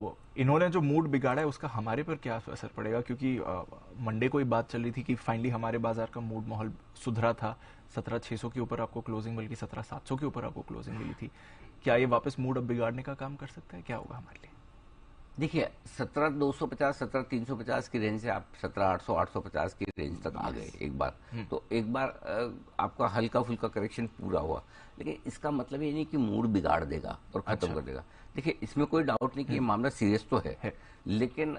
इन्होंने जो मूड बिगाड़ा है उसका हमारे पर क्या असर पड़ेगा, क्योंकि मंडे को ही बात चल रही थी कि फाइनली हमारे बाजार का मूड माहौल सुधरा था, 17,600 के ऊपर आपको क्लोजिंग मिली, 17,700 के ऊपर आपको क्लोजिंग मिली थी। क्या ये वापस मूड अब बिगाड़ने का काम कर सकता है, क्या होगा हमारे लिए? देखिए 17,250 17,350 की रेंज से आप 17,800 850 की रेंज तक आ गए एक बार। तो एक बार आपका हल्का फुल्का करेक्शन पूरा हुआ, लेकिन इसका मतलब ये नहीं कि मूड बिगाड़ देगा और खत्म कर देगा। देखिए इसमें कोई डाउट नहीं कि ये मामला सीरियस तो है, लेकिन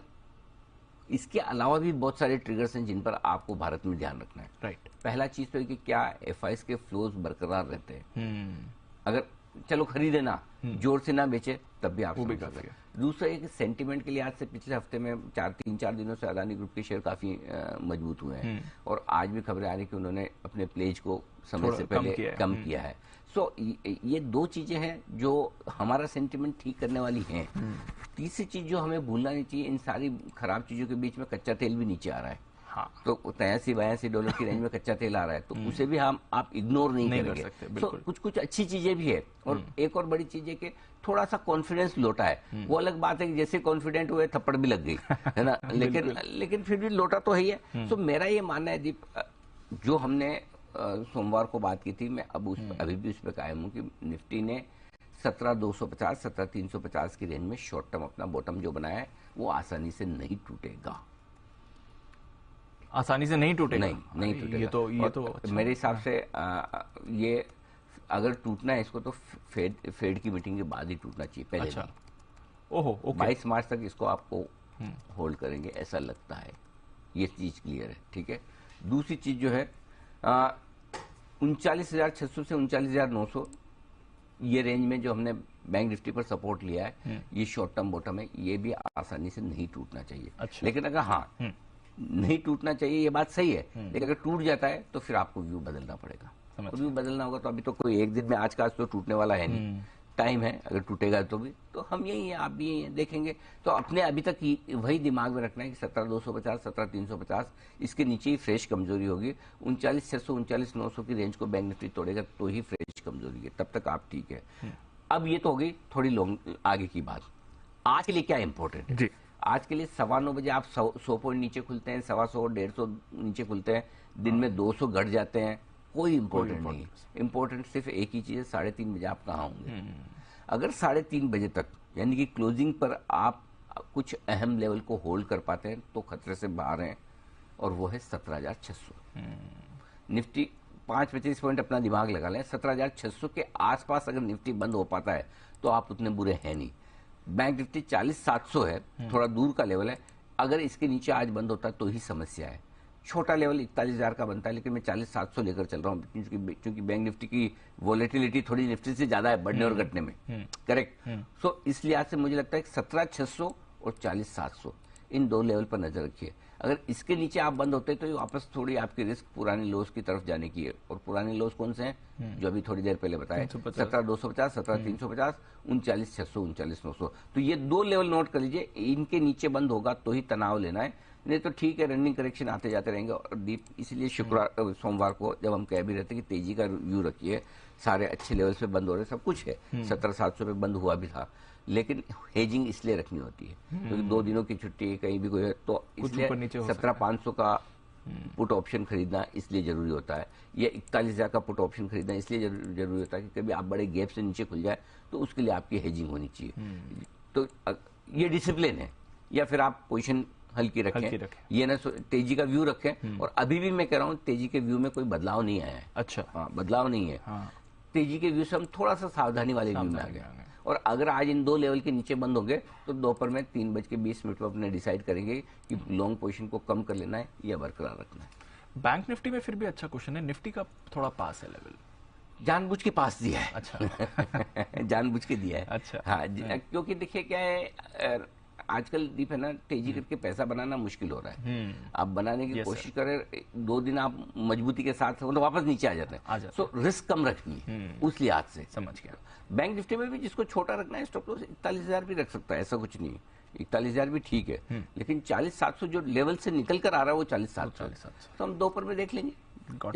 इसके अलावा भी बहुत सारे ट्रिगर्स हैं जिन पर आपको भारत में ध्यान रखना है। राइट। पहला चीज तो है कि क्या एफआईएस के फ्लोज बरकरार रहते हैं। अगर चलो खरीदे ना, जोर से ना बेचे, तब भी आप समझ सकते हैं। दूसरा एक सेंटीमेंट के लिए आज से पिछले हफ्ते में 4 दिनों से अदानी ग्रुप के शेयर काफी मजबूत हुए हैं, और आज भी खबरें आ रही कि उन्होंने अपने प्लेज को समय से पहले कम किया है। सो ये दो चीजें हैं जो हमारा सेंटीमेंट ठीक करने वाली हैं। तीसरी चीज जो हमें भूलना नहीं चाहिए, इन सारी खराब चीजों के बीच में कच्चा तेल भी नीचे आ रहा है। हाँ। तो $83-82 की रेंज में कच्चा तेल आ रहा है, तो उसे भी आप इग्नोर नहीं करेंगे। तो कुछ अच्छी चीजें भी है, और एक और बड़ी चीज है कि थोड़ा सा कॉन्फिडेंस लौटा है। वो अलग बात है कि जैसे कॉन्फिडेंट हुए थप्पड़ भी लग गई है ना, लेकिन फिर भी लौटा तो है ही है। तो मेरा ये मानना है दीप, जो हमने सोमवार को बात की थी, मैं अभी भी उस पर कायम हूँ कि निफ्टी ने 17,250 17,350 की रेंज में शॉर्ट टर्म अपना बॉटम जो बनाया है वो आसानी से नहीं टूटेगा। आसानी से नहीं टूटेगा? नहीं टूटेगा। ये तो अच्छा, मेरे हिसाब से ये अगर टूटना है इसको तो फेड की मीटिंग के बाद ही टूटना चाहिए, पहले अच्छा। नहीं। ओहो, ओके। 22 मार्च तक इसको आपको होल्ड करेंगे ऐसा लगता है, ये चीज क्लियर है। ठीक है। दूसरी चीज जो है 39,600 से 39,900 ये रेंज में जो हमने बैंक निफ्टी पर सपोर्ट लिया है, ये शॉर्ट टर्म बॉटम है, ये भी आसानी से नहीं टूटना चाहिए। अच्छा। लेकिन अगर नहीं टूटना चाहिए, ये बात सही है, लेकिन अगर टूट जाता है तो फिर आपको व्यू बदलना पड़ेगा। व्यू बदलना होगा तो अभी तो कोई एक दिन में आज का आज तो टूटने वाला है नहीं, टाइम है। अगर टूटेगा तो भी तो हम यही है, आप भी यही है, देखेंगे। तो अपने अभी तक वही दिमाग में रखना है कि 17,250 17,350 इसके नीचे ही फ्रेश कमजोरी होगी। 39,600 39,900 की रेंज को बैंक निफ्टी तोड़ेगा तो ही फ्रेश कमजोरी है, तब तक आप ठीक है। अब ये तो हो गई थोड़ी लॉन्ग आगे की बात। आज के लिए क्या इंपॉर्टेंट है? आज के लिए 9:15 बजे आप 100 पॉइंट नीचे खुलते हैं, 125 150 नीचे खुलते हैं, दिन में 200 घट जाते हैं, कोई इंपॉर्टेंट नहीं है। इंपॉर्टेंट सिर्फ एक ही चीज है, 3:30 बजे आप कहाँ होंगे। अगर 3:30 बजे तक यानी कि क्लोजिंग पर आप कुछ अहम लेवल को होल्ड कर पाते हैं तो खतरे से बाहर हैं, और वो है 17,600। निफ्टी 5-25 पॉइंट अपना दिमाग लगा लें, 17,600 के आसपास अगर निफ्टी बंद हो पाता है तो आप उतने बुरे हैं नहीं। बैंक निफ्टी 40,700 है, थोड़ा दूर का लेवल है, अगर इसके नीचे आज बंद होता है तो ही समस्या है। छोटा लेवल 41,000 का बनता है, लेकिन मैं 40,700 लेकर चल रहा हूँ, क्योंकि बैंक निफ्टी की वॉलेटिलिटी थोड़ी निफ्टी से ज्यादा है बढ़ने और घटने में। करेक्ट। सो इस लिहाज से मुझे लगता है 17,600 और 40,700 इन दो लेवल पर नजर रखिए। अगर इसके नीचे आप बंद होते तो वापस थोड़ी आपकी रिस्क पुराने लोस की तरफ जाने की है, और पुराने लोस कौन से हैं जो अभी थोड़ी देर पहले बताए, 17,250 17,350 39,600 39,900। तो ये दो लेवल नोट कर लीजिए, इनके नीचे बंद होगा तो ही तनाव लेना है, नहीं तो ठीक है रनिंग करेक्शन आते जाते रहेंगे। और दीप इसलिए शुक्रवार सोमवार को जब हम कह भी रहते कि तेजी का व्यू रखिए, सारे अच्छे लेवल पे बंद हो रहे, सब कुछ है, 17,700 पे बंद हुआ भी था, लेकिन हेजिंग इसलिए रखनी होती है क्योंकि 2 दिनों की छुट्टी कहीं भी कोई है, तो इसलिए 17,500 का पुट ऑप्शन खरीदना इसलिए जरूरी होता है, या 41,000 का पुट ऑप्शन खरीदना इसलिए जरूरी होता है कि कभी आप बड़े गैप से नीचे खुल जाए तो उसके लिए आपकी हेजिंग होनी चाहिए। तो ये डिसिप्लिन है, या फिर आप पोजिशन हल्की रखें, ये ना तेजी का व्यू रखें। और अभी भी मैं कह रहा हूँ तेजी के व्यू में कोई बदलाव नहीं आया है। अच्छा। हाँ, बदलाव नहीं है। तेजी के व्यू से हम थोड़ा सा सावधानी वाले व्यू में आ गए, और अगर आज इन दो लेवल के नीचे बंद होंगे तो दोपहर में 3:20 पर अपने डिसाइड करेंगे कि लॉन्ग पोजीशन को कम कर लेना है या बरकरार रखना है। बैंक निफ्टी में फिर भी अच्छा क्वेश्चन है, निफ्टी का थोड़ा पास है लेवल, जानबूझ के पास दिया है। अच्छा। जानबूझ के दिया है। अच्छा। हाँ, क्योंकि देखिए क्या है, आजकल दीप है ना, तेजी करके पैसा बनाना मुश्किल हो रहा है। आप बनाने की कोशिश करें, 2 दिन आप मजबूती के साथ तो वापस नीचे आ जाते हैं। सो रिस्क कम रखिए उस लिहाज से। समझ गया। बैंक निफ्टी में भी जिसको छोटा रखना है स्टॉप लॉस 41,000 भी रख सकता है, ऐसा कुछ नहीं है, 41,000 भी ठीक है, लेकिन 40,700 जो लेवल से निकल कर आ रहा है वो 40,700, तो हम दोपहर में देख लेंगे।